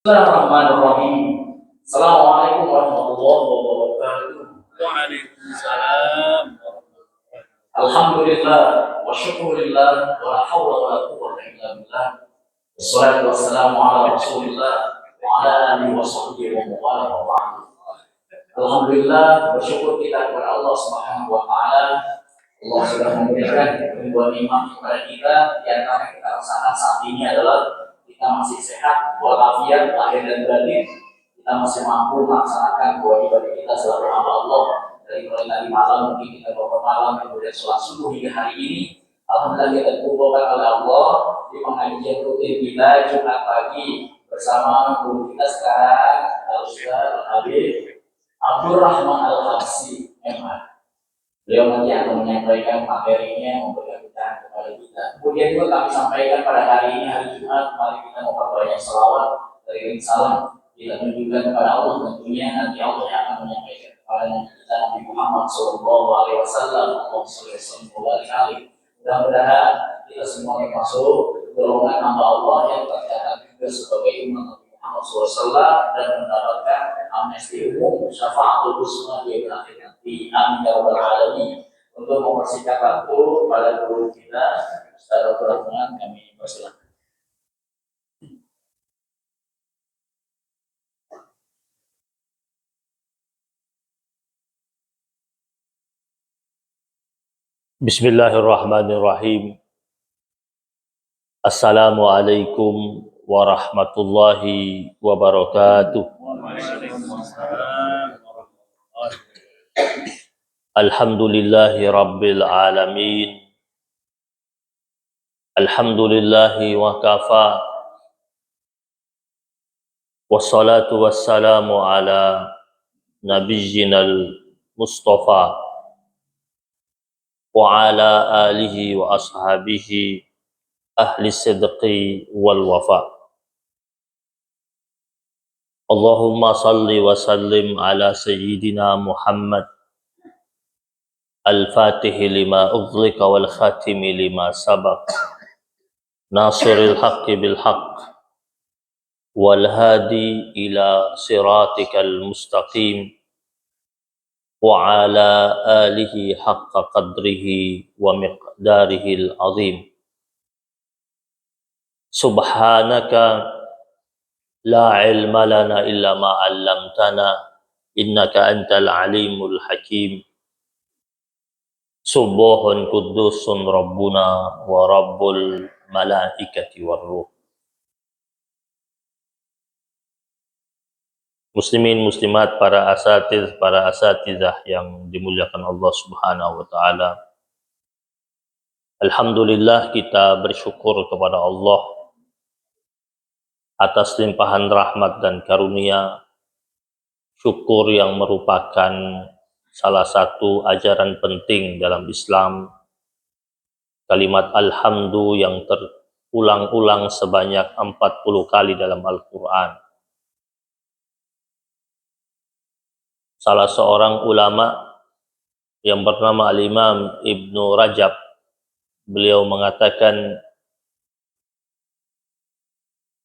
Bismillahirrahmanirrahim. Assalamualaikum warahmatullahi wabarakatuh. Waalaikumsalam. Alhamdulillah wa syukurillah wa la hawla wa la quwwata illa billah. Wassalatu wassalamu ala Rasulillah wa ala alihi wa sahbihi wa mawala wa ba'd. Alhamdulillah, bersyukur kita kepada Allah Subhanahu wa taala. Allah sudah memberikan dua nikmat kepada kita. Di antara kita rasakan saat ini adalah kita masih sehat walafiat lahir dan batin. Kita masih mampu melaksanakan kewajiban kita sebagai hamba Allah. Dari mulai tadi malam mungkin kita bangun malam, kemudian sholat subuh hingga hari ini. Alhamdulillah kita dikumpulkan oleh Allah di pengajian rutin kita Jumat pagi bersama guru kita sekarang Al-Ustaz Habib Abdurrahman Al-Habsi MA. Beliau nanti akan menyampaikan materinya, memberikan pencerahan kepada kita. Kemudian juga kami sampaikan pada hari ini, hari Jumat, mari kita memperbanyak selawat dari salam. Kita tunjukkan kepada Allah, tentunya nanti Allah yang akan menyampaikan kepada kita Nabi Muhammad SAW. Allah SAW. Mudah-mudahan kita semua masuk golongan hamba Allah yang tercatat juga sebagai umat Nabi Muhammad SAW dan mendapatkan amnesti umum syafaatul husna di akhir nanti. Amin ya rabbal alamin. Untuk mempersingkat waktu pada guru kita Ustaz Abdurrahman, kami persilakan. Bismillahirrahmanirrahim. Assalamualaikum warahmatullahi wabarakatuh. Alhamdulillahi rabbil alamin. Alhamdulillahi wa kafa. Wassalatu wassalamu ala nabiyyinal mustafa wa ala alihi wa ashabihi ahli sidqi wal wafa. Allahumma salli wa sallim ala sayyidina Muhammad al-fatihi lima ughliqa wal khatimi lima sabaq, nasiril haqqi bil haqq wal hadi ila siratikal mustaqim wa ala alihi haqqa qadrihi wa miqdarihil azim. Subhanaka la ilma lana illa ma 'allamtana innaka antal alimul hakim. Subuhun kudusun rabbuna wa rabbul malaikati war ruh. Muslimin muslimat, para asatidzah yang dimuliakan Allah Subhanahu wa taala. Alhamdulillah, kita bersyukur kepada Allah atas limpahan rahmat dan karunia. Syukur yang merupakan salah satu ajaran penting dalam Islam. Kalimat alhamdu yang terulang-ulang sebanyak 40 kali dalam Al-Quran. Salah seorang ulama yang bernama Al-Imam Ibnu Rajab, beliau mengatakan,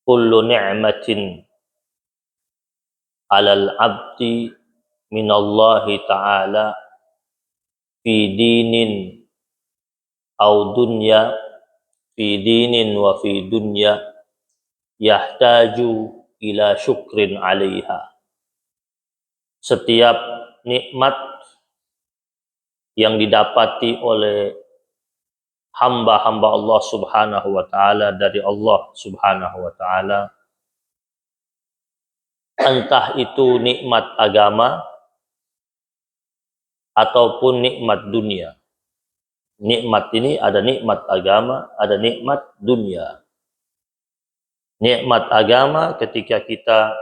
kullu ni'matin 'alal 'abdi minallahi ta'ala fi dinin au dunya, fi dinin wa fi dunya, yahtaju ila syukrin 'alaiha. Setiap nikmat yang didapati oleh hamba-hamba Allah Subhanahu wa taala dari Allah Subhanahu wa taala, entah itu nikmat agama ataupun nikmat dunia. Nikmat ini ada nikmat agama, ada nikmat dunia. Nikmat agama ketika kita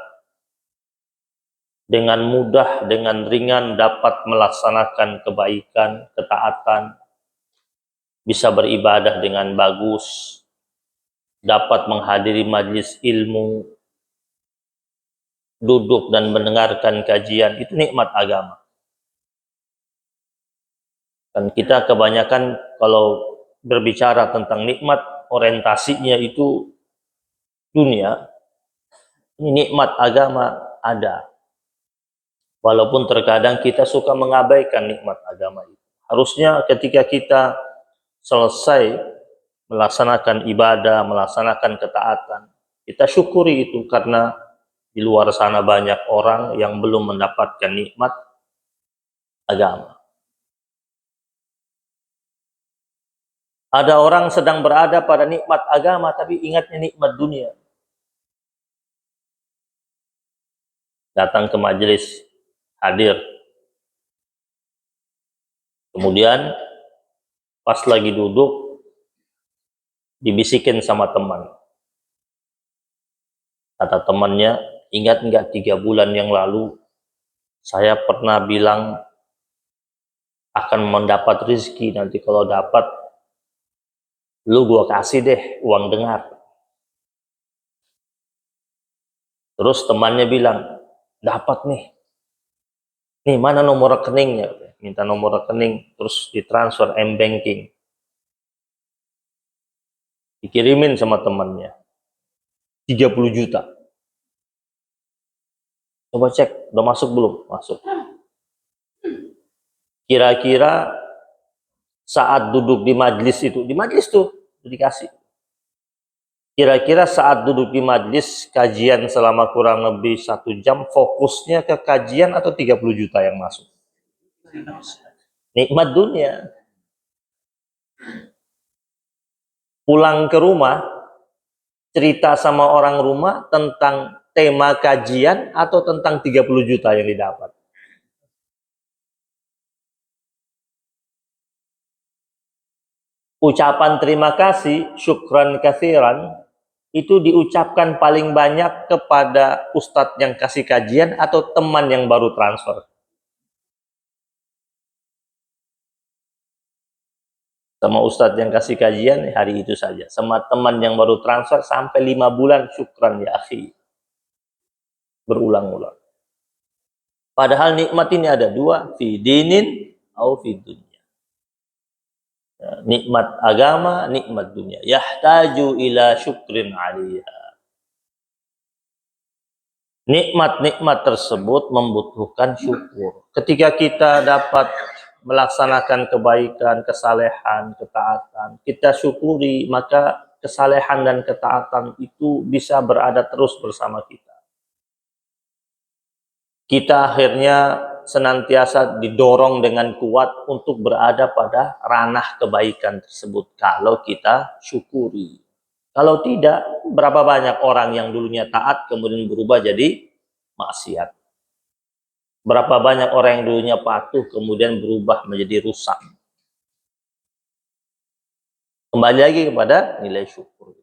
dengan mudah, dengan ringan dapat melaksanakan kebaikan, ketaatan, bisa beribadah dengan bagus, dapat menghadiri majlis ilmu, duduk dan mendengarkan kajian, itu nikmat agama. Dan kita kebanyakan kalau berbicara tentang nikmat, orientasinya itu dunia. Ini nikmat agama ada. Walaupun terkadang kita suka mengabaikan nikmat agama itu. Harusnya ketika kita selesai melaksanakan ibadah, melaksanakan ketaatan, kita syukuri itu karena di luar sana banyak orang yang belum mendapatkan nikmat agama. Ada orang sedang berada pada nikmat agama tapi ingatnya nikmat dunia. Datang ke majelis, hadir. Kemudian pas lagi duduk dibisikin sama teman. Kata temannya, ingat nggak 3 bulan yang lalu saya pernah bilang akan mendapat rezeki, nanti kalau dapat lu gua kasih deh uang dengar. Terus temannya bilang, dapat nih. Nih mana nomor rekeningnya? Minta nomor rekening, terus ditransfer M-Banking. Dikirimin sama temannya. 30 juta. Coba cek, udah masuk belum? Masuk. Kira-kira saat duduk di majlis itu, di majlis tuh dikasih. Kira-kira saat duduk di majlis kajian selama kurang lebih 1 jam, fokusnya ke kajian atau 30 juta yang masuk? Nikmat dunia. Pulang ke rumah, cerita sama orang rumah tentang tema kajian atau tentang 30 juta yang didapat. Ucapan terima kasih, syukran katsiran, itu diucapkan paling banyak kepada ustadz yang kasih kajian atau teman yang baru transfer. Sama ustadz yang kasih kajian hari itu saja. Sama teman yang baru transfer sampai 5 bulan, syukran ya akhi. Berulang-ulang. Padahal nikmat ini ada 2, fi dinin au fi dunya. Ya, nikmat agama, nikmat dunia. Yahtaju ila syukrin alaiha. Nikmat-nikmat tersebut membutuhkan syukur. Ketika kita dapat melaksanakan kebaikan, kesalehan, ketaatan, kita syukuri, maka kesalehan dan ketaatan itu bisa berada terus bersama kita. Kita akhirnya senantiasa didorong dengan kuat untuk berada pada ranah kebaikan tersebut kalau kita syukuri. Kalau tidak, berapa banyak orang yang dulunya taat kemudian berubah jadi maksiat. Berapa banyak orang yang dulunya patuh kemudian berubah menjadi rusak. Kembali lagi kepada nilai syukur.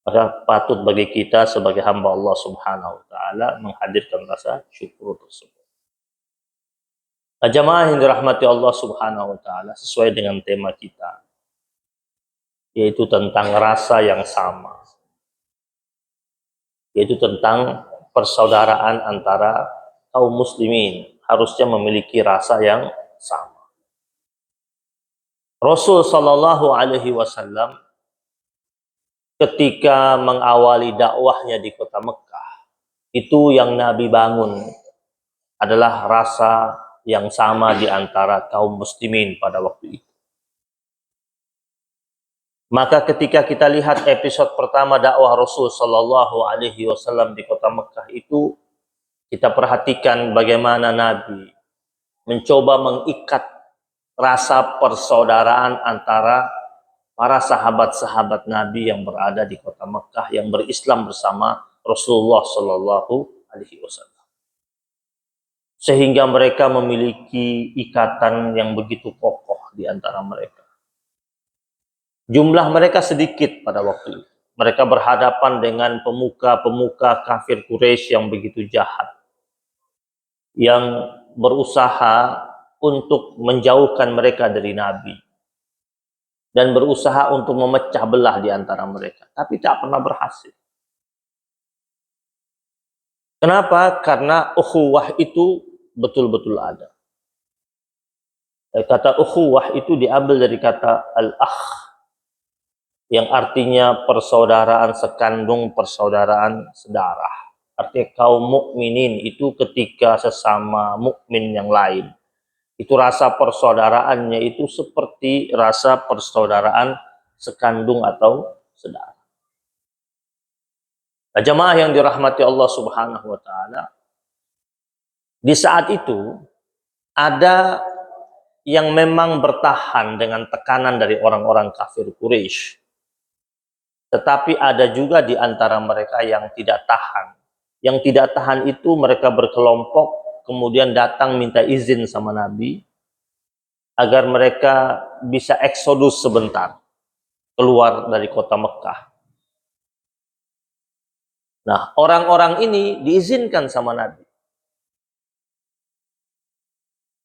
Maka patut bagi kita sebagai hamba Allah Subhanahu wa taala menghadirkan rasa syukur tersebut. Jamaah yang dirahmati Allah Subhanahu wa taala, sesuai dengan tema kita, yaitu tentang rasa yang sama. Yaitu tentang persaudaraan antara kaum muslimin, harusnya memiliki rasa yang sama. Rasul sallallahu alaihi wasallam ketika mengawali dakwahnya di kota Mekah, itu yang Nabi bangun adalah rasa yang sama di antara kaum muslimin pada waktu itu. Maka ketika kita lihat episode pertama dakwah Rasul sallallahu alaihi wasallam di kota Mekah itu, kita perhatikan bagaimana Nabi mencoba mengikat rasa persaudaraan antara para sahabat-sahabat Nabi yang berada di kota Mekah yang berislam bersama Rasulullah sallallahu alaihi wasallam. Sehingga mereka memiliki ikatan yang begitu kokoh di antara mereka. Jumlah mereka sedikit pada waktu itu. Mereka berhadapan dengan pemuka-pemuka kafir Quraisy yang begitu jahat, yang berusaha untuk menjauhkan mereka dari Nabi dan berusaha untuk memecah belah di antara mereka, tapi tak pernah berhasil. Kenapa? Karena ukhuwah itu betul-betul ada. Kata ukhuwah itu diambil dari kata al-akh. yang artinya persaudaraan sekandung, persaudaraan sedarah. Artinya kaum mukminin itu ketika sesama mukmin yang lain, itu rasa persaudaraannya itu seperti rasa persaudaraan sekandung atau sedarah. Nah, jamaah yang dirahmati Allah Subhanahu wa taala, di saat itu ada yang memang bertahan dengan tekanan dari orang-orang kafir Quraisy. Tetapi ada juga di antara mereka yang tidak tahan. Yang tidak tahan itu mereka berkelompok, kemudian datang minta izin sama Nabi agar mereka bisa eksodus sebentar keluar dari kota Mekah. Nah, orang-orang ini diizinkan sama Nabi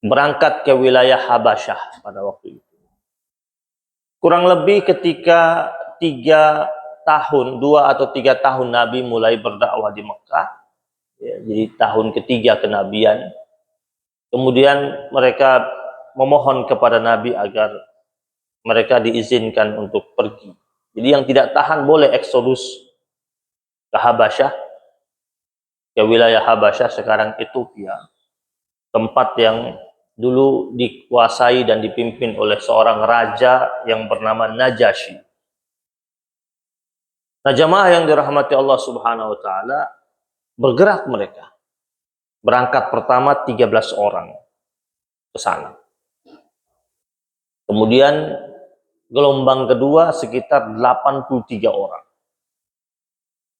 berangkat ke wilayah Habasyah pada waktu itu. Kurang lebih ketika 2 atau 3 tahun Nabi mulai berdakwah di Mekah, ya, jadi tahun ketiga kenabian. Kemudian mereka memohon kepada Nabi agar mereka diizinkan untuk pergi. Jadi yang tidak tahan boleh eksodus ke Habasyah, ke wilayah Habasyah sekarang Ethiopia, tempat yang dulu dikuasai dan dipimpin oleh seorang raja yang bernama Najasyi. Nah, jamaah yang dirahmati Allah Subhanahu wa taala, bergerak mereka. Berangkat pertama 13 orang ke sana. Kemudian gelombang kedua sekitar 83 orang.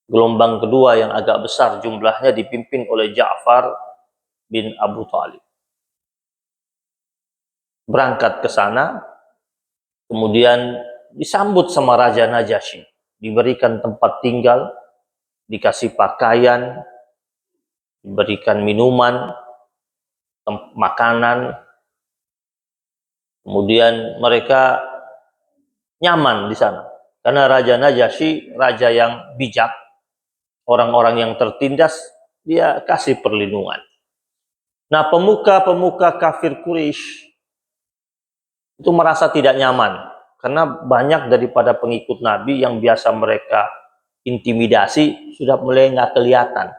Gelombang kedua yang agak besar jumlahnya dipimpin oleh Ja'far bin Abu Thalib. Berangkat ke sana, kemudian disambut sama Raja Najasyi, diberikan tempat tinggal, dikasih pakaian, diberikan minuman, makanan, kemudian mereka nyaman di sana. Karena Raja Najasyi, raja yang bijak, orang-orang yang tertindas, dia kasih perlindungan. Nah, pemuka-pemuka kafir Quraisy itu merasa tidak nyaman karena banyak daripada pengikut Nabi yang biasa mereka intimidasi sudah mulai nggak kelihatan.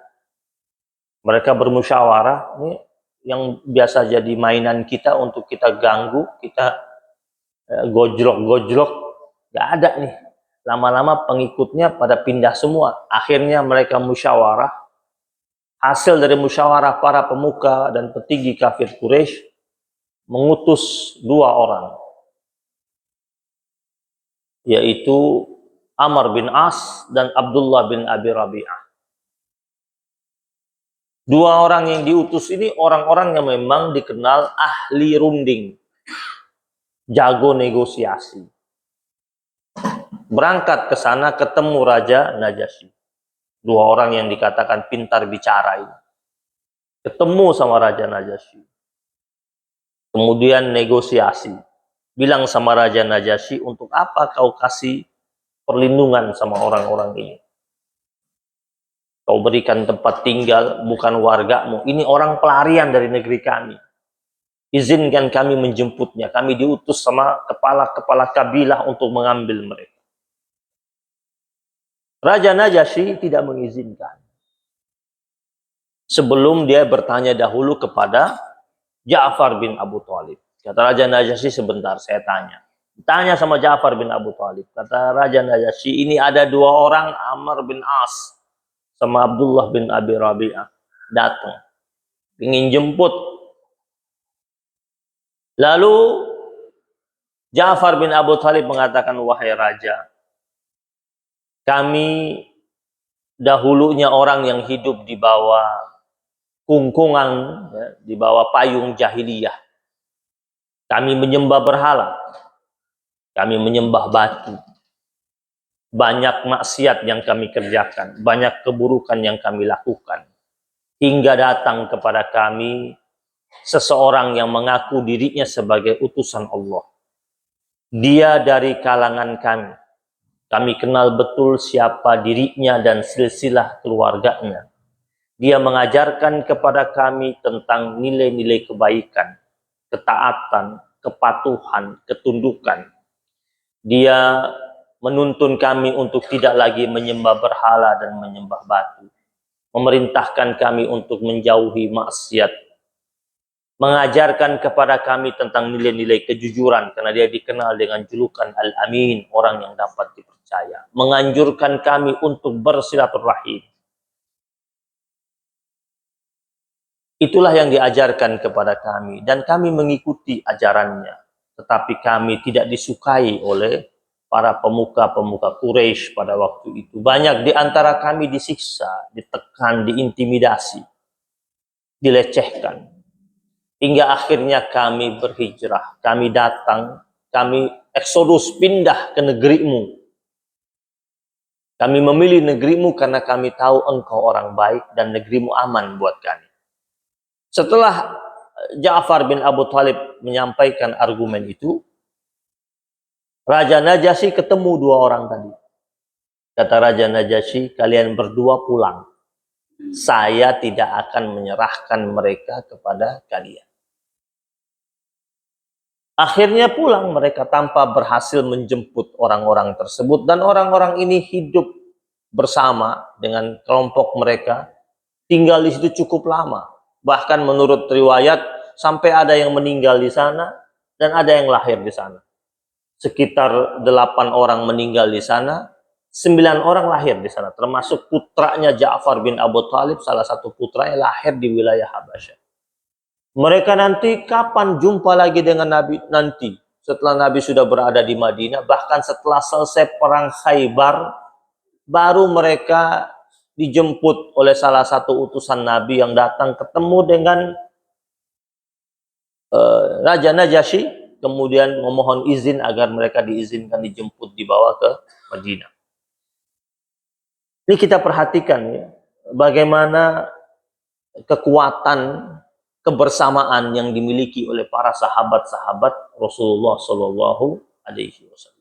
Mereka bermusyawarah, ini yang biasa jadi mainan kita untuk kita ganggu, kita gojlok-gojlok, nggak ada nih. Lama-lama pengikutnya pada pindah semua. Akhirnya mereka musyawarah. Hasil dari musyawarah para pemuka dan petinggi kafir Quraisy mengutus 2 orang, yaitu Amr bin As dan Abdullah bin Abi Rabi'ah. 2 orang yang diutus ini orang-orang yang memang dikenal ahli runding, jago negosiasi. Berangkat ke sana ketemu Raja Najasyi. 2 orang yang dikatakan pintar bicara ini. Ketemu sama Raja Najasyi. Kemudian negosiasi. Bilang sama Raja Najasyi, untuk apa kau kasih perlindungan sama orang-orang ini? Kau berikan tempat tinggal, bukan wargamu. Ini orang pelarian dari negeri kami. Izinkan kami menjemputnya. Kami diutus sama kepala-kepala kabilah untuk mengambil mereka. Raja Najasyi tidak mengizinkan. Sebelum dia bertanya dahulu kepada Ja'far bin Abu Thalib. Kata Raja Najasyi, sebentar saya tanya. Tanya sama Ja'far bin Abu Thalib. Kata Raja Najasyi, ini ada 2 orang, Amr bin As sama Abdullah bin Abi Rabi'ah, datang. Ingin jemput. Lalu Ja'far bin Abu Thalib mengatakan, wahai Raja, kami dahulunya orang yang hidup di bawah kungkungan, ya, di bawah payung jahiliyah. Kami menyembah berhala. Kami menyembah batu. Banyak maksiat yang kami kerjakan. Banyak keburukan yang kami lakukan. Hingga datang kepada kami seseorang yang mengaku dirinya sebagai utusan Allah. Dia dari kalangan kami. Kami kenal betul siapa dirinya dan silsilah keluarganya. Dia mengajarkan kepada kami tentang nilai-nilai kebaikan, ketaatan, kepatuhan, ketundukan. Dia menuntun kami untuk tidak lagi menyembah berhala dan menyembah batu, memerintahkan kami untuk menjauhi maksiat, mengajarkan kepada kami tentang nilai-nilai kejujuran karena dia dikenal dengan julukan Al-Amin, orang yang dapat dipercaya, menganjurkan kami untuk bersilaturahim. Itulah yang diajarkan kepada kami dan kami mengikuti ajarannya, tetapi kami tidak disukai oleh para pemuka-pemuka Quraisy pada waktu itu. Banyak di antara kami disiksa, ditekan, diintimidasi, dilecehkan. Hingga akhirnya kami berhijrah, kami datang, kami eksodus pindah ke negerimu. Kami memilih negerimu karena kami tahu engkau orang baik dan negerimu aman buat kami. Setelah Ja'far bin Abu Thalib menyampaikan argumen itu, Raja Najasyi ketemu dua orang tadi. Kata Raja Najasyi, kalian berdua pulang. Saya tidak akan menyerahkan mereka kepada kalian. Akhirnya pulang mereka tanpa berhasil menjemput orang-orang tersebut. Dan orang-orang ini hidup bersama dengan kelompok mereka. Tinggal di situ cukup lama. Bahkan menurut riwayat, sampai ada yang meninggal di sana dan ada yang lahir di sana. Sekitar 8 orang meninggal di sana, 9 orang lahir di sana. Termasuk putranya Ja'far bin Abu Thalib, salah satu putranya lahir di wilayah Habasyah. Mereka nanti kapan jumpa lagi dengan Nabi nanti? Setelah Nabi sudah berada di Madinah, bahkan setelah selesai perang Khaybar, baru mereka dijemput oleh salah satu utusan Nabi yang datang ketemu dengan Raja Najasyi, kemudian memohon izin agar mereka diizinkan dijemput dibawa ke Madinah. Ini kita perhatikan ya, bagaimana kekuatan kebersamaan yang dimiliki oleh para sahabat-sahabat Rasulullah Shallallahu Alaihi Wasallam.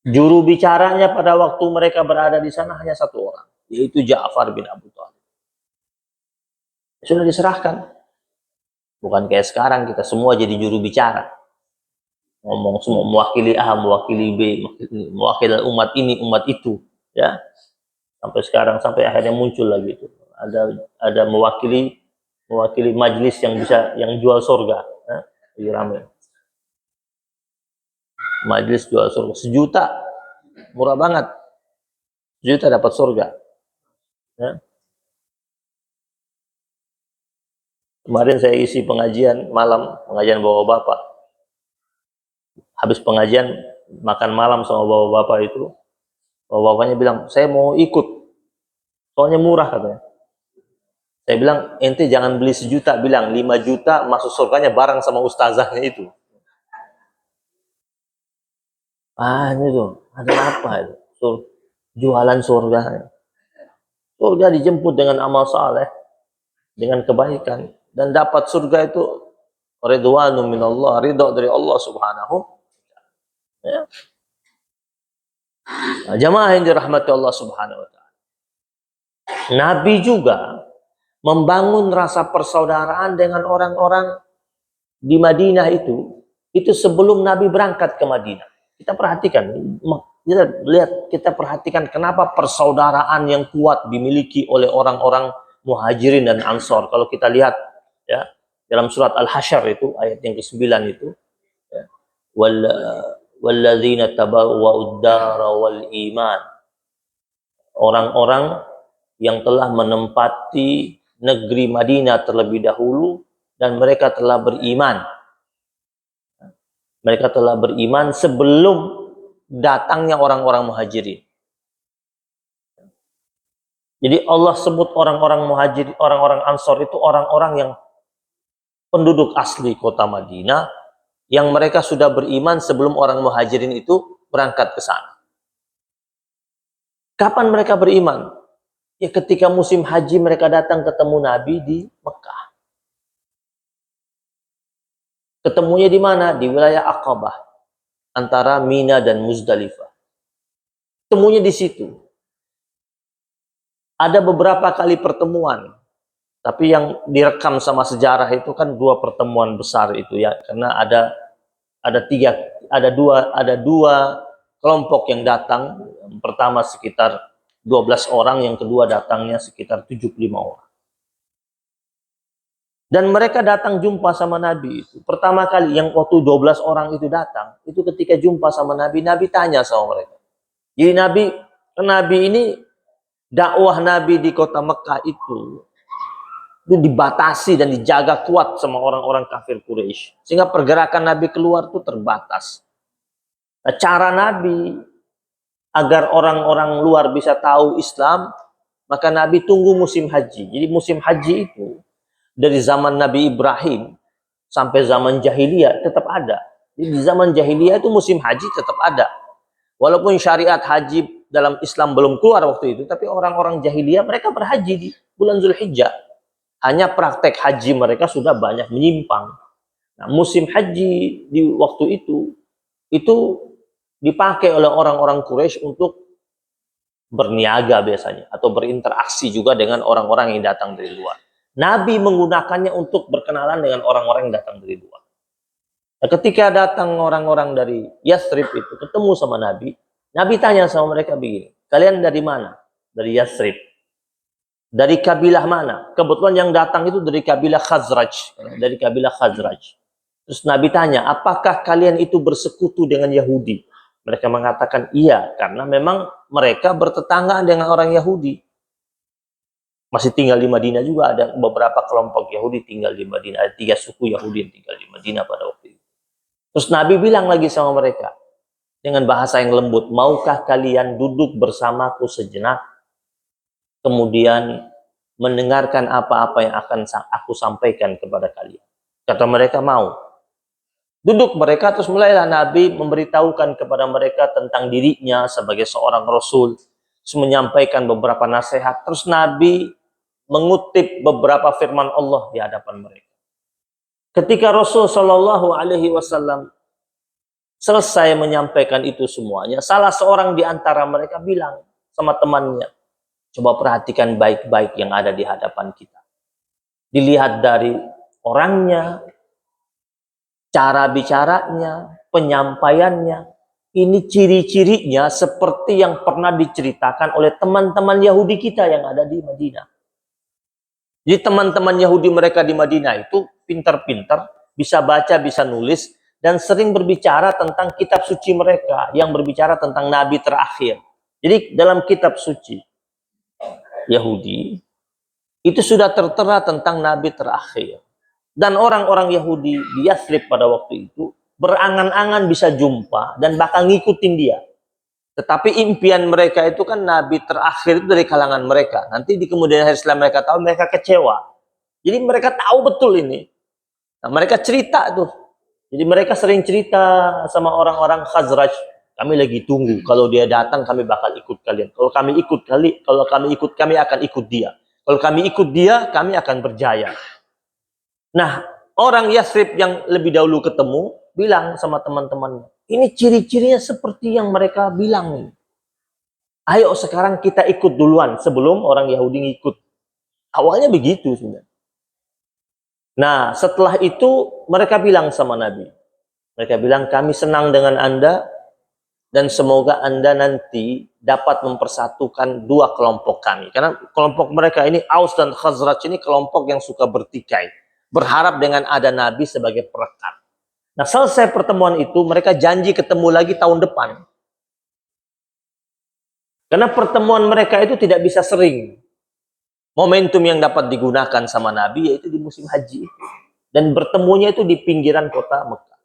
Juru bicaranya pada waktu mereka berada di sana hanya satu orang, yaitu Ja'far bin Abu Thalib. Sudah diserahkan. Bukan kayak sekarang kita semua jadi juru bicara. Ngomong semua, mewakili A, mewakili B, mewakili umat ini, umat itu, ya. Sampai sekarang, sampai akhirnya muncul lagi itu. Ada mewakili majelis yang jual surga, ya. Lagi ramai. Majelis jual surga 1 juta, murah banget. 1 juta dapat surga. Ya. Kemarin saya isi pengajian malam, pengajian bapak-bapak. Habis pengajian makan malam sama bapak-bapak itu, bapak-bapaknya bilang, saya mau ikut, soalnya murah katanya. Saya bilang, ente jangan beli 1 juta, bilang 5 juta masuk surganya bareng sama ustazahnya itu. Ini tuh, ada apa itu? Jualan surga. Surga dijemput dengan amal saleh, dengan kebaikan, dan dapat surga itu ridwanu minallah, ridho dari Allah Subhanahu. Ya. Nah, jamaah yang dirahmati Allah Subhanahu wa taala. Nabi juga membangun rasa persaudaraan dengan orang-orang di Madinah itu sebelum Nabi berangkat ke Madinah. Kita perhatikan, kita perhatikan kenapa persaudaraan yang kuat dimiliki oleh orang-orang Muhajirin dan Ansor. Kalau kita lihat ya dalam surat Al-Hasyr itu ayat yang ke-9 itu, ya, walladzina tabawwa'ud dara wal iman. Orang-orang yang telah menempati negeri Madinah terlebih dahulu dan mereka telah beriman. Mereka telah beriman sebelum datangnya orang-orang Muhajirin. Jadi Allah sebut orang-orang Muhajirin, orang-orang Ansor itu orang-orang yang penduduk asli kota Madinah yang mereka sudah beriman sebelum orang Muhajirin itu berangkat ke sana. Kapan mereka beriman? Ya ketika musim haji mereka datang ketemu Nabi di Mekah. Ketemunya di mana? Di wilayah Aqabah, antara Mina dan Muzdalifah. Ketemunya di situ. Ada beberapa kali pertemuan, tapi yang direkam sama sejarah itu kan 2 pertemuan besar itu ya, karena ada dua kelompok yang datang, yang pertama sekitar 12 orang, yang kedua datangnya sekitar 75 orang. Dan mereka datang jumpa sama Nabi itu. Pertama kali yang waktu 12 orang itu datang, itu ketika jumpa sama Nabi, Nabi tanya sama mereka. Jadi Nabi ini, dakwah Nabi di kota Mekah itu dibatasi dan dijaga kuat sama orang-orang kafir Quraisy. Sehingga pergerakan Nabi keluar itu terbatas. Nah, cara Nabi agar orang-orang luar bisa tahu Islam, maka Nabi tunggu musim haji. Jadi musim haji itu dari zaman Nabi Ibrahim sampai zaman jahiliyah tetap ada. Jadi di zaman jahiliyah itu musim haji tetap ada. Walaupun syariat haji dalam Islam belum keluar waktu itu, tapi orang-orang jahiliyah mereka berhaji di bulan Zulhijjah. Hanya praktek haji mereka sudah banyak menyimpang. Nah, musim haji di waktu itu dipakai oleh orang-orang Quraisy untuk berniaga biasanya atau berinteraksi juga dengan orang-orang yang datang dari luar. Nabi menggunakannya untuk berkenalan dengan orang-orang yang datang dari luar. Nah, ketika datang orang-orang dari Yathrib itu ketemu sama Nabi, Nabi tanya sama mereka begini, kalian dari mana? Dari Yathrib. Dari kabilah mana? Kebetulan yang datang itu dari kabilah Khazraj. Dari kabilah Khazraj. Terus Nabi tanya, apakah kalian itu bersekutu dengan Yahudi? Mereka mengatakan iya, karena memang mereka bertetanggaan dengan orang Yahudi. Masih tinggal di Madinah juga, ada beberapa kelompok Yahudi tinggal di Madinah. Ada 3 suku Yahudi yang tinggal di Madinah pada waktu itu. Terus Nabi bilang lagi sama mereka, dengan bahasa yang lembut, maukah kalian duduk bersamaku sejenak, kemudian mendengarkan apa-apa yang akan aku sampaikan kepada kalian? Kata mereka mau. Duduk mereka, terus mulailah Nabi memberitahukan kepada mereka tentang dirinya sebagai seorang Rasul, terus menyampaikan beberapa nasihat, terus Nabi mengutip beberapa firman Allah di hadapan mereka. Ketika Rasul Shallallahu Alaihi Wasallam selesai menyampaikan itu semuanya, salah seorang di antara mereka bilang sama temannya, coba perhatikan baik-baik yang ada di hadapan kita. Dilihat dari orangnya, cara bicaranya, penyampaiannya, ini ciri-cirinya seperti yang pernah diceritakan oleh teman-teman Yahudi kita yang ada di Madinah. Jadi teman-teman Yahudi mereka di Madinah itu pintar-pintar, bisa baca, bisa nulis, dan sering berbicara tentang kitab suci mereka yang berbicara tentang Nabi terakhir. Jadi dalam kitab suci Yahudi itu sudah tertera tentang Nabi terakhir. Dan orang-orang Yahudi di Yathrib pada waktu itu berangan-angan bisa jumpa dan bakal ngikutin dia. Tetapi impian mereka itu kan Nabi terakhir itu dari kalangan mereka. Nanti di kemudian hari setelah mereka tahu, mereka kecewa. Jadi mereka tahu betul ini. Nah, mereka cerita tuh. Jadi mereka sering cerita sama orang-orang Khazraj. Kami lagi tunggu. Kalau dia datang, kami bakal ikut kalian. Kalau kami ikut, kami akan ikut dia. Kalau kami ikut dia, kami akan berjaya. Nah, orang Yathrib yang lebih dahulu ketemu, bilang sama teman-temannya, ini ciri-cirinya seperti yang mereka bilang. Ayo sekarang kita ikut duluan sebelum orang Yahudi ngikut. Awalnya begitu sudah. Nah, setelah itu mereka bilang sama Nabi. Mereka bilang, kami senang dengan Anda dan semoga Anda nanti dapat mempersatukan 2 kelompok kami. Karena kelompok mereka ini, Aus dan Khazraj ini kelompok yang suka bertikai. Berharap dengan ada Nabi sebagai perekat. Nah, selesai pertemuan itu, mereka janji ketemu lagi tahun depan. Karena pertemuan mereka itu tidak bisa sering. Momentum yang dapat digunakan sama Nabi yaitu di musim haji. Dan bertemunya itu di pinggiran kota Mekah.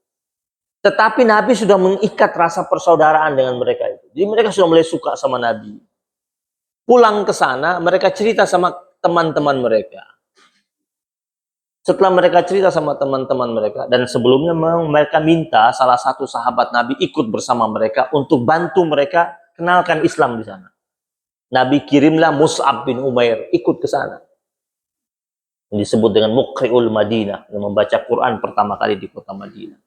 Tetapi Nabi sudah mengikat rasa persaudaraan dengan mereka itu. Jadi mereka sudah mulai suka sama Nabi. Pulang ke sana, mereka cerita sama teman-teman mereka. Setelah mereka cerita sama teman-teman mereka, dan sebelumnya mereka minta salah satu sahabat Nabi ikut bersama mereka untuk bantu mereka kenalkan Islam di sana. Nabi kirimlah Mus'ab bin Umair ikut ke sana. Yang disebut dengan Muqri'ul Madinah, yang membaca Quran pertama kali di kota Madinah.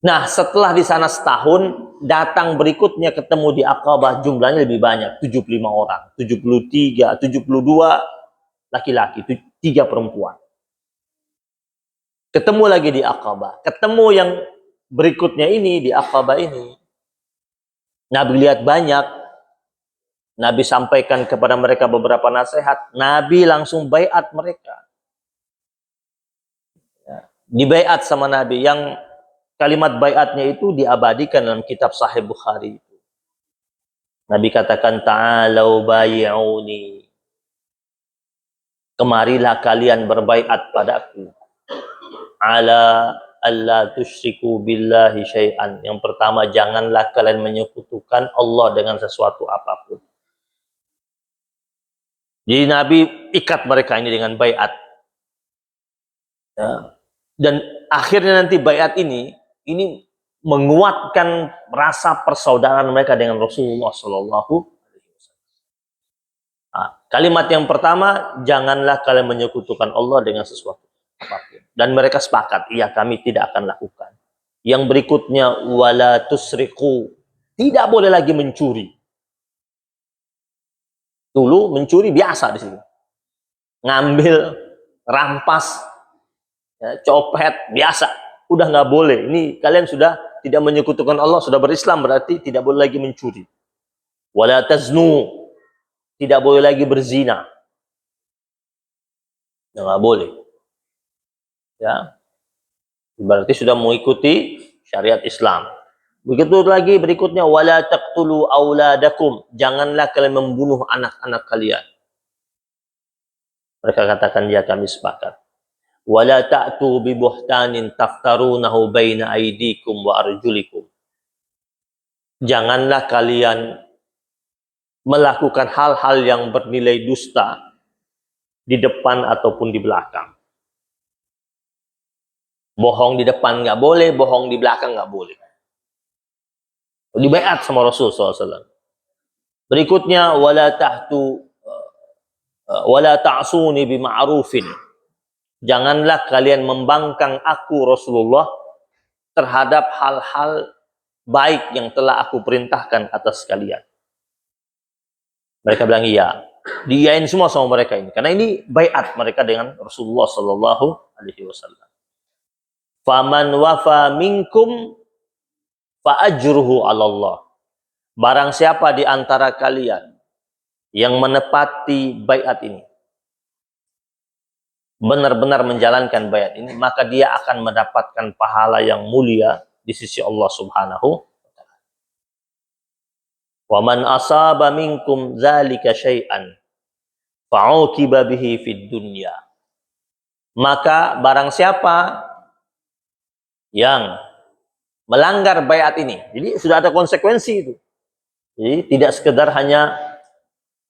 Nah, setelah di sana setahun, datang berikutnya ketemu di Aqabah, jumlahnya lebih banyak, 75 orang, 73, 72 laki-laki, 3 perempuan. Ketemu lagi di Aqabah. Ketemu yang berikutnya ini, di Aqabah ini. Nabi lihat banyak, Nabi sampaikan kepada mereka beberapa nasihat, Nabi langsung baiat mereka. Ya, dibaiat sama Nabi. Yang kalimat baiatnya itu diabadikan dalam kitab Sahih Bukhari. Nabi katakan, ta'alau bai'uni. Kemarilah kalian berbaiat padaku. Ala alla tusyriku billahi syai'an. Yang pertama, janganlah kalian menyekutukan Allah dengan sesuatu apapun. Jadi Nabi ikat mereka ini dengan baiat. Ya. Dan akhirnya nanti baiat ini menguatkan rasa persaudaraan mereka dengan Rasulullah Shallallahu. Kalimat yang pertama, janganlah kalian menyekutukan Allah dengan sesuatu apapun. Dan mereka sepakat, iya kami tidak akan lakukan. Yang berikutnya, wala tusriku. Tidak boleh lagi mencuri. Dulu mencuri biasa di sini. Ngambil, rampas, ya, copet, biasa. Udah nggak boleh. Ini kalian sudah tidak menyekutukan Allah, sudah berislam, berarti tidak boleh lagi mencuri. Wala taznu. Tidak boleh lagi berzina. Ya, nggak boleh. Ya, berarti sudah mengikuti syariat Islam. Begitu lagi berikutnya, wala taqtulu auladakum. Janganlah kalian membunuh anak-anak kalian. Mereka katakan, ya kami sepakat. Wala ta'tu bi buhtanin taftarunahu baina aydikum wa arjulikum. Janganlah kalian melakukan hal-hal yang bernilai dusta di depan ataupun di belakang. Bohong di depan nggak boleh, bohong di belakang nggak boleh. Dibaiat sama Rasul SAW. Berikutnya, wala ta'suni bima'rufin. Janganlah kalian membangkang aku Rasulullah terhadap hal-hal baik yang telah aku perintahkan atas kalian. Mereka bilang iya. Diiyain semua sama mereka ini. Karena ini baiat mereka dengan Rasulullah Sallallahu Alaihi Wasallam. Faman wafa minkum fa ajruhu 'ala Allah. Barang siapa di antara kalian yang menepati baiat ini, benar-benar menjalankan baiat ini, maka dia akan mendapatkan pahala yang mulia di sisi Allah Subhanahu. Wa man asaba minkum dzalika syai'an fa'uqiba bihi fid dunya. Maka barang siapa yang melanggar baiat ini, jadi sudah ada konsekuensi itu. Jadi tidak sekedar hanya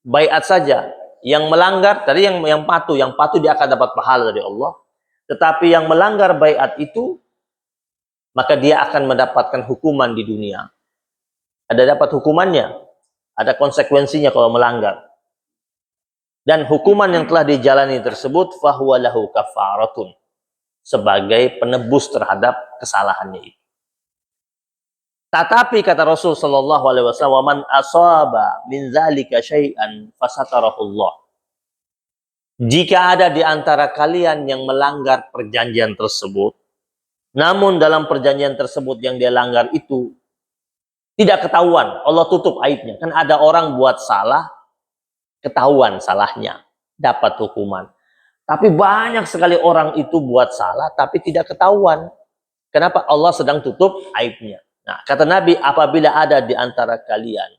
baiat saja. Yang melanggar tadi yang patuh dia akan dapat pahala dari Allah. Tetapi yang melanggar baiat itu, maka dia akan mendapatkan hukuman di dunia. Ada dapat hukumannya, ada konsekuensinya kalau melanggar. Dan hukuman yang telah dijalani tersebut fahuwa lahu kafaratun, sebagai penebus terhadap kesalahannya itu. Tetapi kata Rasul sallallahu alaihi wasallam, "Man asaba min zalika syai'an fasatarahullah." Jika ada di antara kalian yang melanggar perjanjian tersebut, namun dalam perjanjian tersebut yang dia langgar itu tidak ketahuan, Allah tutup aibnya. Kan ada orang buat salah, ketahuan salahnya, dapat hukuman. Tapi banyak sekali orang itu buat salah, tapi tidak ketahuan. Kenapa? Allah sedang tutup aibnya. Nah, kata Nabi, apabila ada di antara kalian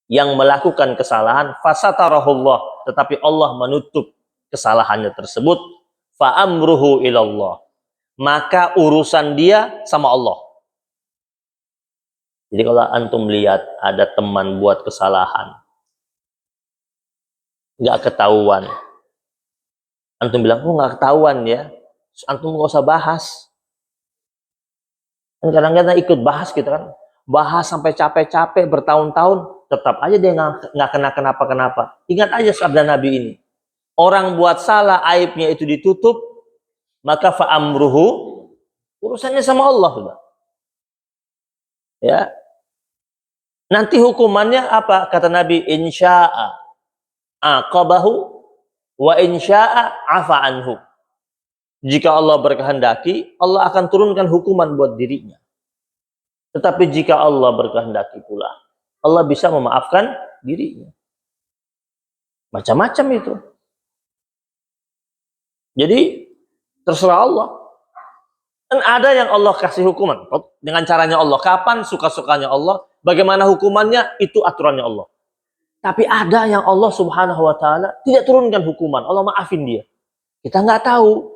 yang melakukan kesalahan, fasatarahullah, tetapi Allah menutup kesalahannya tersebut, fa'amruhu ilallah. Maka urusan dia sama Allah. Jadi kalau antum lihat ada teman buat kesalahan, nggak ketahuan, antum bilang, oh nggak ketahuan ya, antum nggak usah bahas. Kadang-kadang ikut bahas gitu kan, bahas sampai capek-capek bertahun-tahun, tetap aja dia nggak kena kenapa-kenapa. Ingat aja sabda Nabi ini, orang buat salah aibnya itu ditutup, maka fa'amruhu, urusannya sama Allah sudah. Ya, nanti hukumannya apa? Kata Nabi, insya'a aqabahu wa insya'a afa anhu. Jika Allah berkehendaki, Allah akan turunkan hukuman buat dirinya. Tetapi jika Allah berkehendaki pula, Allah bisa memaafkan dirinya. Macam-macam itu. Jadi terserah Allah. Dan ada yang Allah kasih hukuman dengan caranya Allah. Kapan suka-sukanya Allah, bagaimana hukumannya, itu aturannya Allah. Tapi ada yang Allah Subhanahu wa taala tidak turunkan hukuman, Allah maafin dia. Kita nggak tahu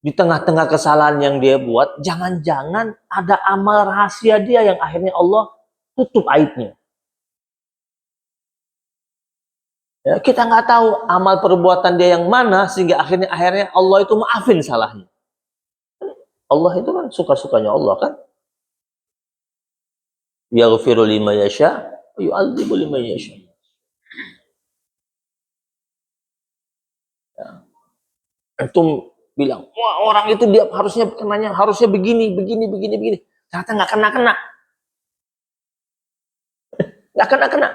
di tengah-tengah kesalahan yang dia buat, jangan-jangan ada amal rahasia dia yang akhirnya Allah tutup aibnya. Ya, kita nggak tahu amal perbuatan dia yang mana sehingga akhirnya Allah itu maafin salahnya. Allah itu kan suka-sukanya Allah kan. Yaghfiru liman yasha wa yu'adzibu liman yasha. Ya. Antum bilang, wah orang itu dia harusnya kenanya harusnya begini. Ternyata nggak kena. Nggak kena.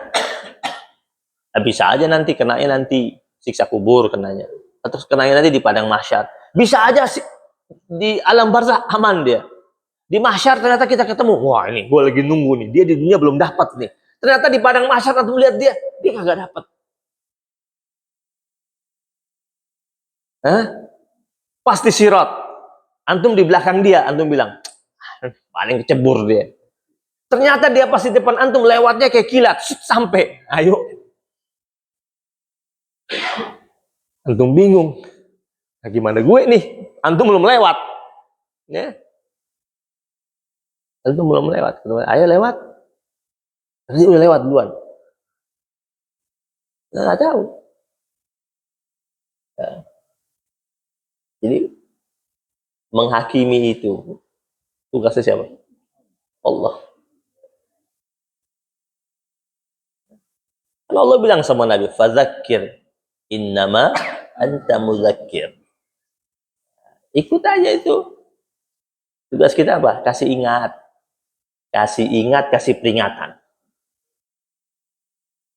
Nah, bisa aja nanti kenanya nanti siksa kubur kenanya. Atau kenanya nanti di padang mahsyar. Bisa aja sih di alam barzah aman dia. Di mahsyar ternyata kita ketemu. Wah ini gue lagi nunggu nih. Dia di dunia belum dapat nih. Ternyata di padang mahsyar antum lihat dia kagak dapat. Hah? Pasti sirat. Antum di belakang dia, antum bilang, paling kecebur dia. Ternyata dia pasti depan antum lewatnya kayak kilat, sampai. Ayo. Antum bingung. Nah, gimana gue nih? Antum belum lewat. Ya. Antum belum lewat. Ayo lewat. Nanti udah lewat duluan. Nggak tahu. Ya. Jadi menghakimi itu tugasnya siapa? Allah. Allah bilang sama Nabi, "Fadzakir innama anta muzakkir." Ikut aja itu. Tugas kita apa? Kasih ingat, kasih peringatan.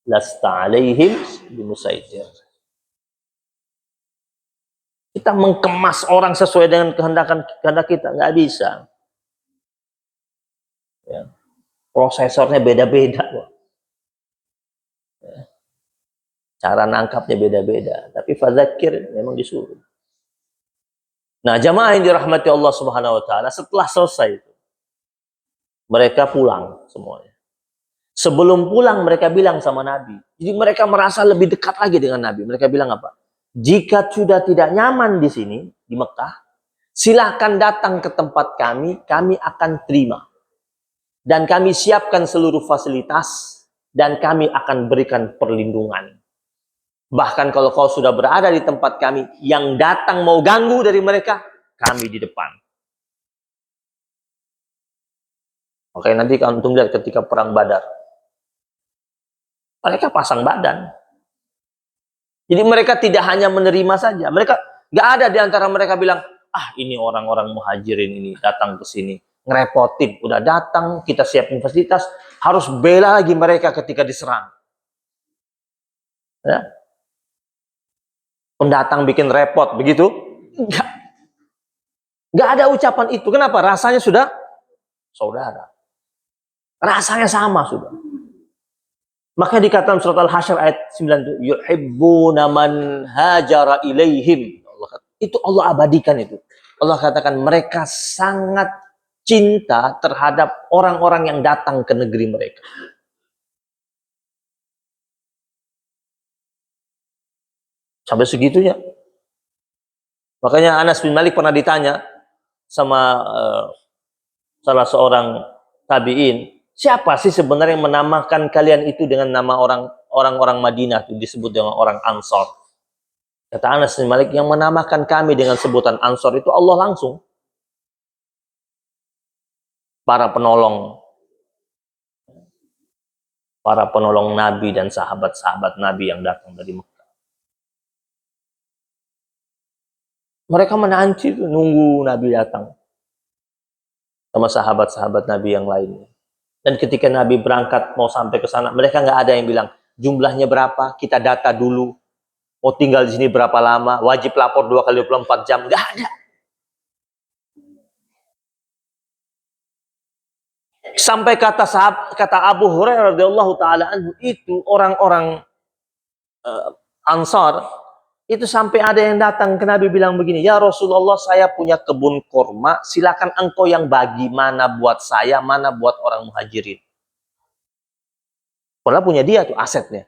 Lasta alaihim bimusaitir. Kita mengemas orang sesuai dengan kehendak kita, nggak bisa. Ya. Prosesornya beda-beda. Ya. Cara nangkapnya beda-beda. Tapi fadzakir memang disuruh. Nah, jamaah yang dirahmati Allah Subhanahu wa taala, setelah selesai itu, mereka pulang semuanya. Sebelum pulang mereka bilang sama Nabi. Jadi mereka merasa lebih dekat lagi dengan Nabi. Mereka bilang apa? Jika sudah tidak nyaman di sini, di Mekah, silahkan datang ke tempat kami akan terima. Dan kami siapkan seluruh fasilitas, dan kami akan berikan perlindungan. Bahkan kalau kau sudah berada di tempat kami, yang datang mau ganggu dari mereka, kami di depan. Oke, nanti kalau antum lihat ketika perang Badar, mereka pasang badan. Jadi mereka tidak hanya menerima saja. Mereka nggak ada di antara mereka bilang, ini orang-orang muhajirin ini datang ke sini, ngerepotin. Udah datang, kita siapin fasilitas, harus bela lagi mereka ketika diserang. Ya. Pendatang bikin repot, begitu? Nggak ada ucapan itu. Kenapa? Rasanya sudah saudara. Rasanya sama sudah. Makanya dikatakan surat Al-Hasyr ayat 9 itu, yuhibbuna man hajara ilaihim. Itu Allah abadikan itu. Allah katakan mereka sangat cinta terhadap orang-orang yang datang ke negeri mereka. Sampai segitunya. Makanya Anas bin Malik pernah ditanya sama salah seorang tabi'in, siapa sih sebenarnya yang menamakan kalian itu dengan nama orang-orang Madinah itu disebut dengan orang Ansor? Kata Anas bin Malik, yang menamakan kami dengan sebutan Ansor itu Allah langsung. Para penolong Nabi dan sahabat-sahabat Nabi yang datang dari Mekah. Mereka menanti nunggu Nabi datang sama sahabat-sahabat Nabi yang lainnya. Dan ketika Nabi berangkat mau sampai ke sana, mereka nggak ada yang bilang jumlahnya berapa, kita data dulu, mau tinggal di sini berapa lama, wajib lapor 2 kali 24 jam, nggak ada. Sampai kata Abu Hurairah radhiyallahu taala anhu, itu orang-orang Ansar itu sampai ada yang datang ke Nabi bilang begini, "Ya Rasulullah, saya punya kebun kurma, silakan engkau yang bagi, mana buat saya, mana buat orang Muhajirin." Padahal punya dia tuh asetnya.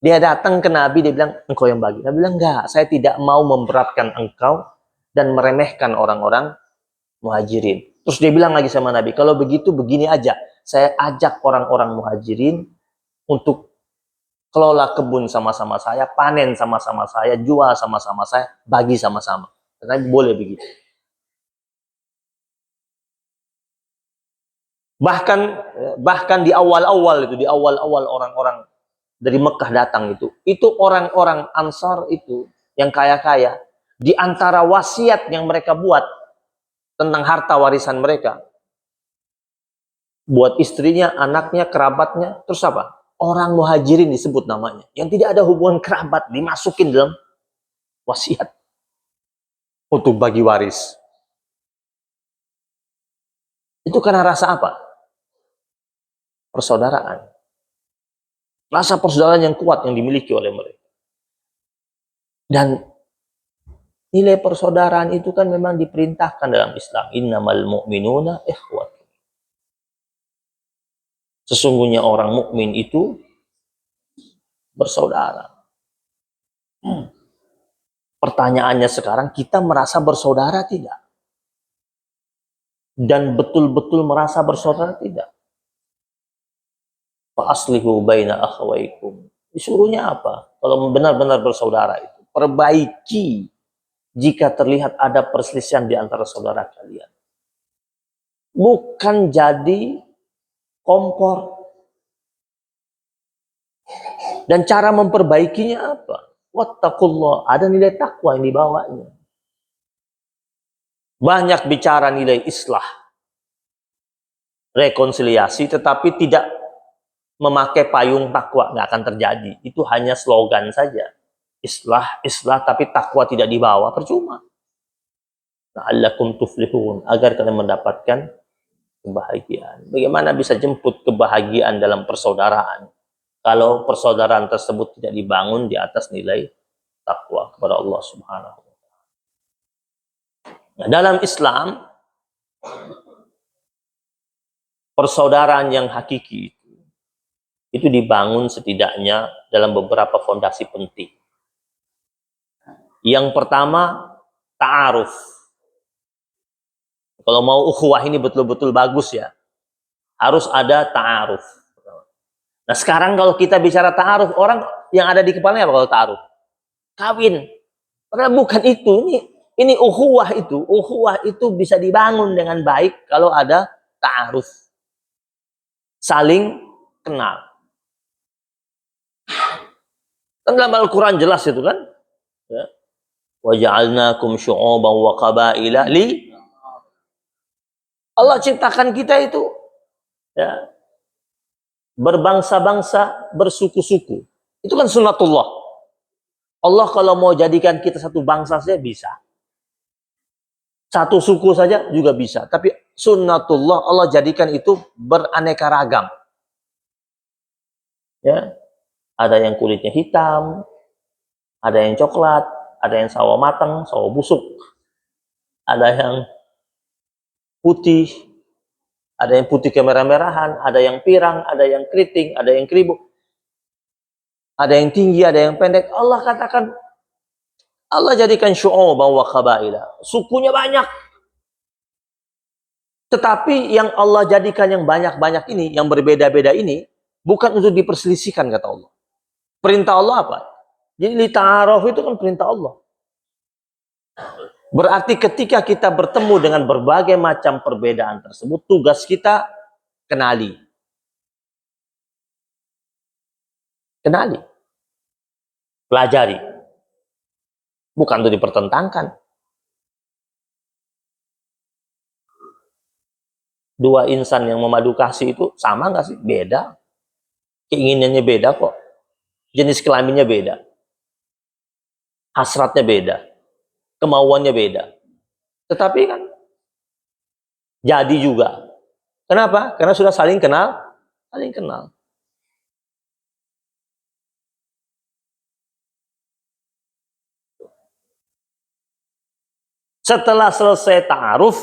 Dia datang ke Nabi, dia bilang, "Engkau yang bagi." Nabi bilang, "Enggak, saya tidak mau memberatkan engkau dan meremehkan orang-orang Muhajirin." Terus dia bilang lagi sama Nabi, "Kalau begitu begini aja, saya ajak orang-orang Muhajirin untuk kelola kebun sama-sama saya, panen sama-sama saya, jual sama-sama saya, bagi sama-sama." Karena boleh begitu. Bahkan di awal-awal orang-orang dari Mekah datang itu orang-orang Ansar itu yang kaya-kaya, di antara wasiat yang mereka buat tentang harta warisan mereka, buat istrinya, anaknya, kerabatnya, terus apa? Orang Muhajirin disebut namanya, yang tidak ada hubungan kerabat dimasukin dalam wasiat untuk bagi waris. Itu karena rasa apa? Persaudaraan. Rasa persaudaraan yang kuat yang dimiliki oleh mereka. Dan nilai persaudaraan itu kan memang diperintahkan dalam Islam. Innamal mu'minuna ikhwat. Sesungguhnya orang mukmin itu bersaudara. Pertanyaannya sekarang, kita merasa bersaudara tidak? Dan betul-betul merasa bersaudara tidak? Fa aslihu baina akhawaikum. Disuruhnya apa? Kalau benar-benar bersaudara itu, perbaiki jika terlihat ada perselisihan di antara saudara kalian. Bukan jadi kompor. Dan cara memperbaikinya apa? Wattaqullah, ada nilai takwa yang dibawanya. Banyak bicara nilai islah, rekonsiliasi, tetapi tidak memakai payung takwa, nggak akan terjadi. Itu hanya slogan saja. Islah, tapi takwa tidak dibawa, percuma. La'allakum tuflihun, agar kalian mendapatkan kebahagiaan. Bagaimana bisa jemput kebahagiaan dalam persaudaraan kalau persaudaraan tersebut tidak dibangun di atas nilai takwa kepada Allah Subhanahu wa taala. Nah, dalam Islam, persaudaraan yang hakiki itu dibangun setidaknya dalam beberapa fondasi penting. Yang pertama, ta'aruf. Kalau mau ukhuwah ini betul-betul bagus ya, harus ada ta'aruf. Nah sekarang kalau kita bicara ta'aruf, orang yang ada di kepalanya apa kalau ta'aruf? Kawin. Padahal bukan itu. Ini ukhuwah itu. Ukhuwah itu bisa dibangun dengan baik kalau ada ta'aruf. Saling kenal. Kan dalam Al-Quran jelas itu kan. Ya. Wa ja'alnakum syu'uban wa qabaila li. Allah ciptakan kita itu ya, berbangsa-bangsa, bersuku-suku. Itu kan sunnatullah. Allah kalau mau jadikan kita satu bangsa saja bisa. Satu suku saja juga bisa. Tapi sunnatullah, Allah jadikan itu beraneka ragam. Ya, ada yang kulitnya hitam, ada yang coklat, ada yang sawo matang, sawo busuk, ada yang putih, ada yang putih kemerah-merahan, ada yang pirang, ada yang keriting, ada yang keribuk, ada yang tinggi, ada yang pendek. Allah katakan, Allah jadikan syu'uban wa qabaila. Sukunya banyak. Tetapi yang Allah jadikan yang banyak-banyak ini, yang berbeda-beda ini, bukan untuk diperselisihkan, kata Allah. Perintah Allah apa? Jadi li ta'aruf itu kan perintah Allah. Berarti ketika kita bertemu dengan berbagai macam perbedaan tersebut, tugas kita kenali. Kenali. Pelajari. Bukan untuk dipertentangkan. Dua insan yang memadu kasih itu sama nggak sih? Beda. Keinginannya beda kok. Jenis kelaminnya beda. Hasratnya beda. Kemauannya beda. Tetapi kan jadi juga. Kenapa? Karena sudah saling kenal, saling kenal. Setelah selesai ta'aruf,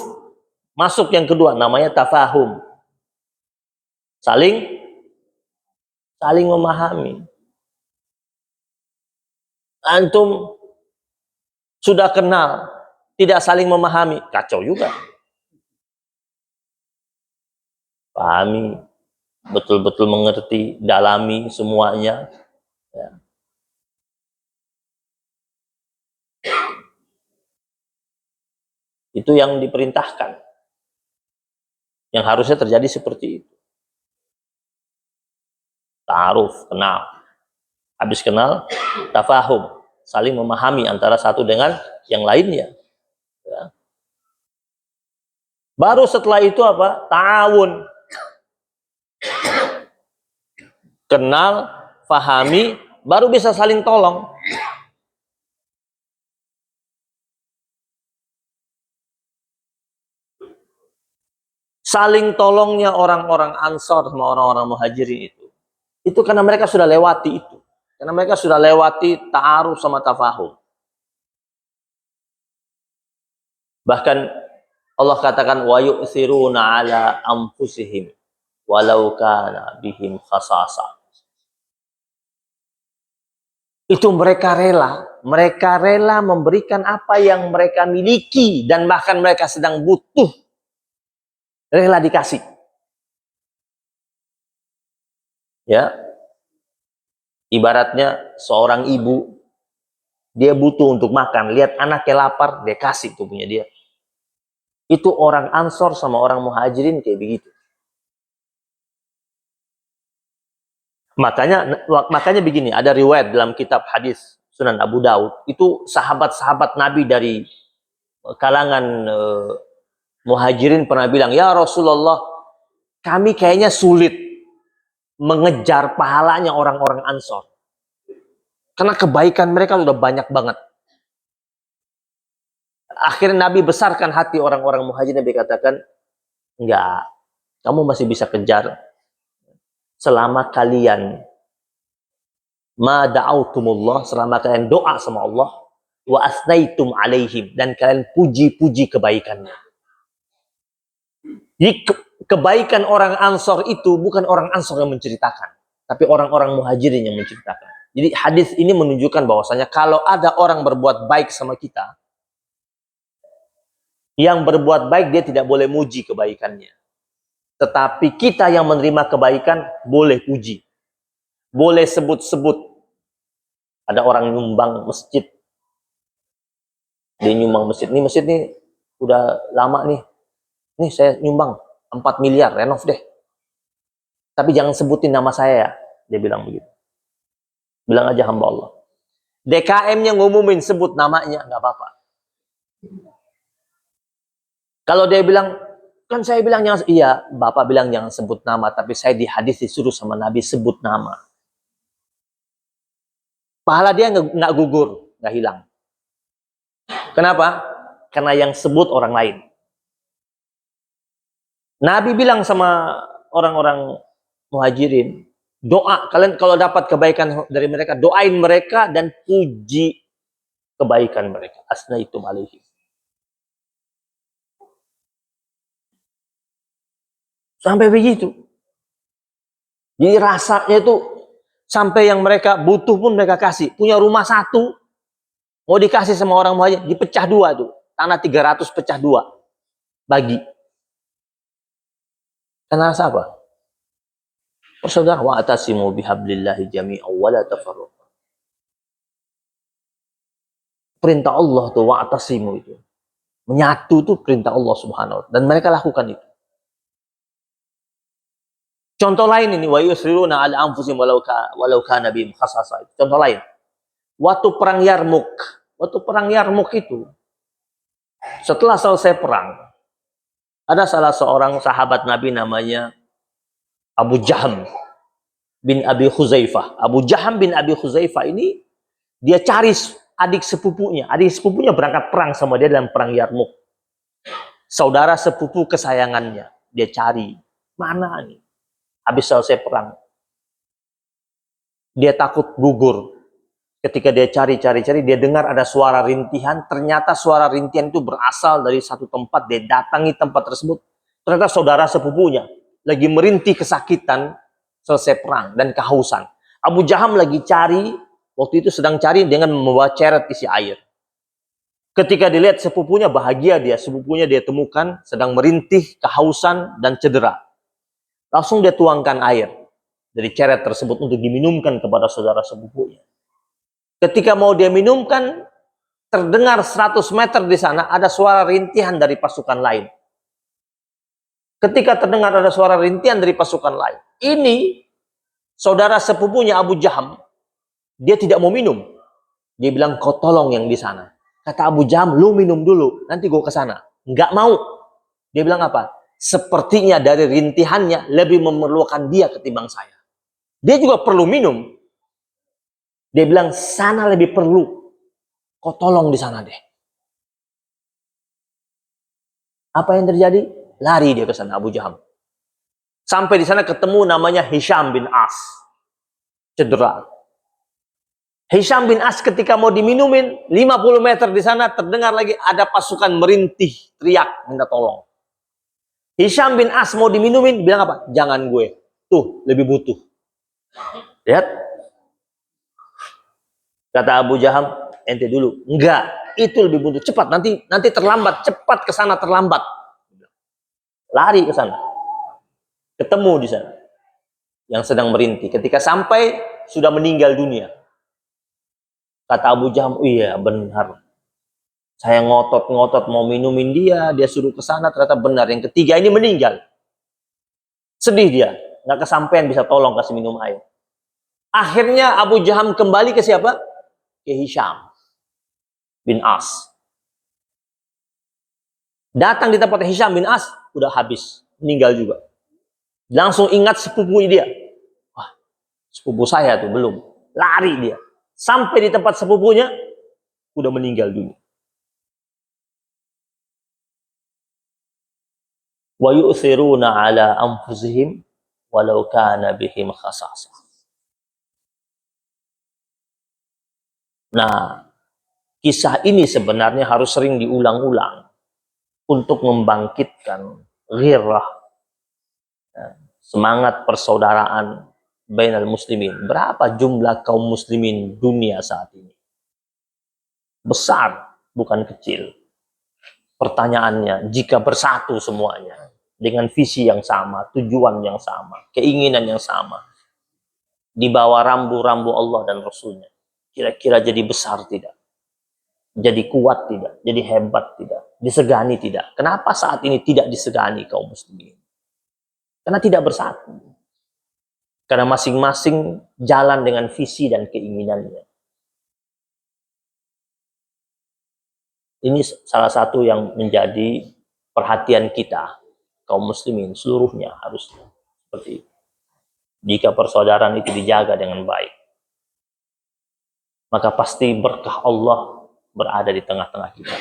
masuk yang kedua, namanya tafahum. Saling memahami. Antum sudah kenal, tidak saling memahami, kacau juga. Pahami, betul-betul mengerti, dalami semuanya. Ya. Itu yang diperintahkan. Yang harusnya terjadi seperti itu. Ta'aruf, kenal. Habis kenal, tafahum, saling memahami antara satu dengan yang lainnya. Ya. Baru setelah itu apa? Ta'awun. Kenal, fahami, baru bisa saling tolong. Saling tolongnya orang-orang Ansor sama orang-orang Muhajirin itu karena mereka sudah lewati itu. Karena mereka sudah lewati ta'aruf sama tafahum. Bahkan Allah katakan wa yu'thiruna ala anfusihim walau kana bihim khasasa. Itu mereka rela memberikan apa yang mereka miliki dan bahkan mereka sedang butuh, rela dikasih. Ya. Ibaratnya seorang ibu, dia butuh untuk makan, lihat anaknya lapar, dia kasih tuh punya dia. Itu orang Ansor sama orang Muhajirin kayak begitu. Makanya begini, ada riwayat dalam kitab hadis Sunan Abu Daud, itu sahabat-sahabat Nabi dari kalangan Muhajirin pernah bilang, ya Rasulullah, kami kayaknya sulit mengejar pahalanya orang-orang Ansor. Karena kebaikan mereka sudah banyak banget. Akhirnya Nabi besarkan hati orang-orang Muhajirin, Nabi katakan, enggak, kamu masih bisa kejar selama kalian ma da'autumullah, selama kalian doa sama Allah, wa asnaitum alaihim, dan kalian puji-puji kebaikannya. Jadi kebaikan orang Ansor itu bukan orang Ansor yang menceritakan, tapi orang-orang Muhajirin yang menceritakan. Jadi hadis ini menunjukkan bahwasanya kalau ada orang berbuat baik sama kita, yang berbuat baik dia tidak boleh muji kebaikannya. Tetapi kita yang menerima kebaikan boleh puji. Boleh sebut-sebut. Ada orang nyumbang masjid. Dia nyumbang masjid. Ini masjid nih udah lama nih. Nih saya nyumbang 4 miliar, renov deh. Tapi jangan sebutin nama saya ya. Dia bilang begitu. Bilang aja hamba Allah. DKM-nya ngumumin, sebut namanya, nggak apa-apa. Kalau dia bilang, kan saya bilang jangan, iya, Bapak bilang jangan sebut nama, tapi saya di hadis disuruh sama Nabi sebut nama. Pahala dia nggak gugur, nggak hilang. Kenapa? Karena yang sebut orang lain. Nabi bilang sama orang-orang Muhajirin, doa, kalian kalau dapat kebaikan dari mereka, doain mereka dan puji kebaikan mereka. Asnaitum alaihim. Sampai begitu. Jadi rasanya itu sampai yang mereka butuh pun mereka kasih. Punya rumah satu, mau dikasih sama orang Muhajir, dipecah dua tuh. Tanah 300 pecah dua. Bagi. Karena rasa apa? Saudara, wa'tasimu bihablillahi jami'an wa la tafarraqu. Perintah Allah tuh wa'tasimu itu. Menyatu tuh perintah Allah Subhanahu wa taala, dan mereka lakukan itu. Contoh lain ini, wa yusriruna ala anfusihim walau kana bihim khasasa. Contoh lain. Waktu perang Yarmuk itu, setelah selesai perang, ada salah seorang sahabat Nabi namanya Abu Jaham bin Abi Khuzaifah. Abu Jaham bin Abi Khuzaifah ini, dia cari adik sepupunya. Adik sepupunya berangkat perang sama dia dalam perang Yarmuk. Saudara sepupu kesayangannya, dia cari. Mana nih? Habis selesai perang. Dia takut gugur. Ketika dia cari, dia dengar ada suara rintihan. Ternyata suara rintihan itu berasal dari satu tempat. Dia datangi tempat tersebut. Ternyata saudara sepupunya lagi merintih kesakitan selesai perang dan kehausan. Abu Jaham lagi cari, waktu itu sedang cari dengan membawa ceret isi air. Ketika dilihat sepupunya, bahagia dia. Sepupunya dia temukan sedang merintih, kehausan, dan cedera. Langsung dia tuangkan air dari ceret tersebut untuk diminumkan kepada saudara sepupunya. Ketika mau dia minumkan, terdengar 100 meter di sana ada suara rintihan dari pasukan lain. Ketika terdengar ada suara rintihan dari pasukan lain, ini saudara sepupunya Abu Jaham, dia tidak mau minum. Dia bilang, kau tolong yang di sana. Kata Abu Jaham, lu minum dulu, nanti gue ke sana. Nggak mau. Dia bilang apa? Sepertinya dari rintihannya lebih memerlukan dia ketimbang saya. Dia juga perlu minum. Dia bilang, sana lebih perlu. Kau tolong di sana deh. Apa yang terjadi? Lari dia ke sana, Abu Jaham. Sampai di sana ketemu namanya Hisham bin As. Cedera. Hisham bin As ketika mau diminumin, 50 meter di sana terdengar lagi ada pasukan merintih, teriak, minta tolong. Hisham bin As mau diminumin, bilang apa? Jangan gue. Tuh, lebih butuh. Lihat. Kata Abu Jaham, ente dulu. Enggak, itu lebih butuh. Cepat, nanti terlambat. Cepat ke sana terlambat. Lari ke sana. Ketemu di sana. Yang sedang merintih. Ketika sampai, sudah meninggal dunia. Kata Abu Jaham, iya benar. Saya ngotot-ngotot mau minumin dia suruh ke sana, ternyata benar. Yang ketiga ini meninggal. Sedih dia, nggak kesampaian bisa tolong kasih minum air. Akhirnya Abu Jaham kembali ke siapa? Ke Hisham bin As. Datang di tempat Hisham bin As, udah habis, meninggal juga. Langsung ingat sepupunya dia. Wah, sepupu saya tuh belum. Lari dia. Sampai di tempat sepupunya, udah meninggal dunia. Wa yu'thiruna ala anfusihim walau kana bihim khasasah. Nah, kisah ini sebenarnya harus sering diulang-ulang untuk membangkitkan ghirrah, semangat persaudaraan bainal muslimin. Berapa jumlah kaum muslimin dunia saat ini? Besar, bukan kecil. Pertanyaannya, jika bersatu semuanya dengan visi yang sama, tujuan yang sama, keinginan yang sama, di bawah rambu-rambu Allah dan Rasulnya, kira-kira jadi besar tidak? Jadi kuat tidak? Jadi hebat tidak? Disegani tidak? Kenapa saat ini tidak disegani kaum muslimin? Karena tidak bersatu. Karena masing-masing jalan dengan visi dan keinginannya. Ini salah satu yang menjadi perhatian kita, kaum muslimin seluruhnya harusnya seperti itu. Jika persaudaraan itu dijaga dengan baik, maka pasti berkah Allah berada di tengah-tengah kita.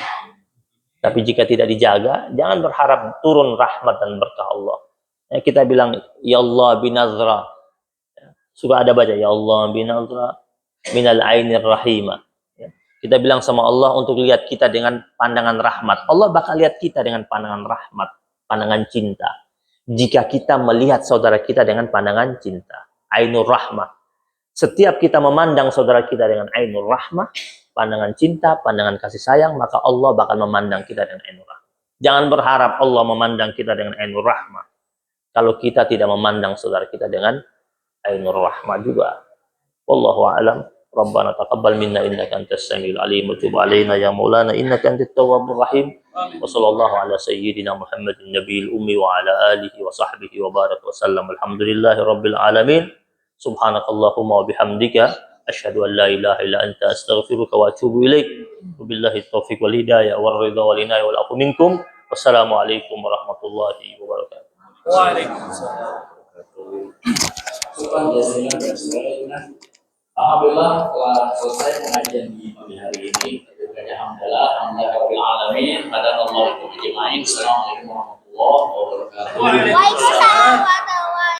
Tapi jika tidak dijaga, jangan berharap turun rahmat dan berkah Allah. Ya, kita bilang, Ya Allah binazra. Suka ada baca, Ya Allah binazra minal ainir rahimah. Kita bilang sama Allah untuk lihat kita dengan pandangan rahmat. Allah bakal lihat kita dengan pandangan rahmat, pandangan cinta. Jika kita melihat saudara kita dengan pandangan cinta, ainur rahmah. Setiap kita memandang saudara kita dengan ainur rahmah, pandangan cinta, pandangan kasih sayang, maka Allah bakal memandang kita dengan ainur rahmah. Jangan berharap Allah memandang kita dengan ainur rahmah kalau kita tidak memandang saudara kita dengan ainur rahmah juga. Wallahu a'lam. ربنا تقبل منا إنك أنت السميع العليم وتب علينا يا مولانا إنك أنت التواب الرحيم وصلى الله على سيدنا محمد النبي الأمي وعلى آله وصحبه وبارك وسلم الحمد لله رب العالمين سبحانك اللهم وبحمدك أشهد أن لا إله إلا أنت أستغفرك وأتوب إليك وبالله التوفيق والهداية والرضا والعناية والعفو منكم والسلام عليكم ورحمة الله وبركاته. وعليكم السلام. Alhamdulillah telah selesai pengajian di pagi hari ini. Alhamdulillah, alhamdulillah rabbil alamin. Assalamualaikum warahmatullahi wabarakatuh. wabarakatuh. Waalaikumsalam warahmatullahi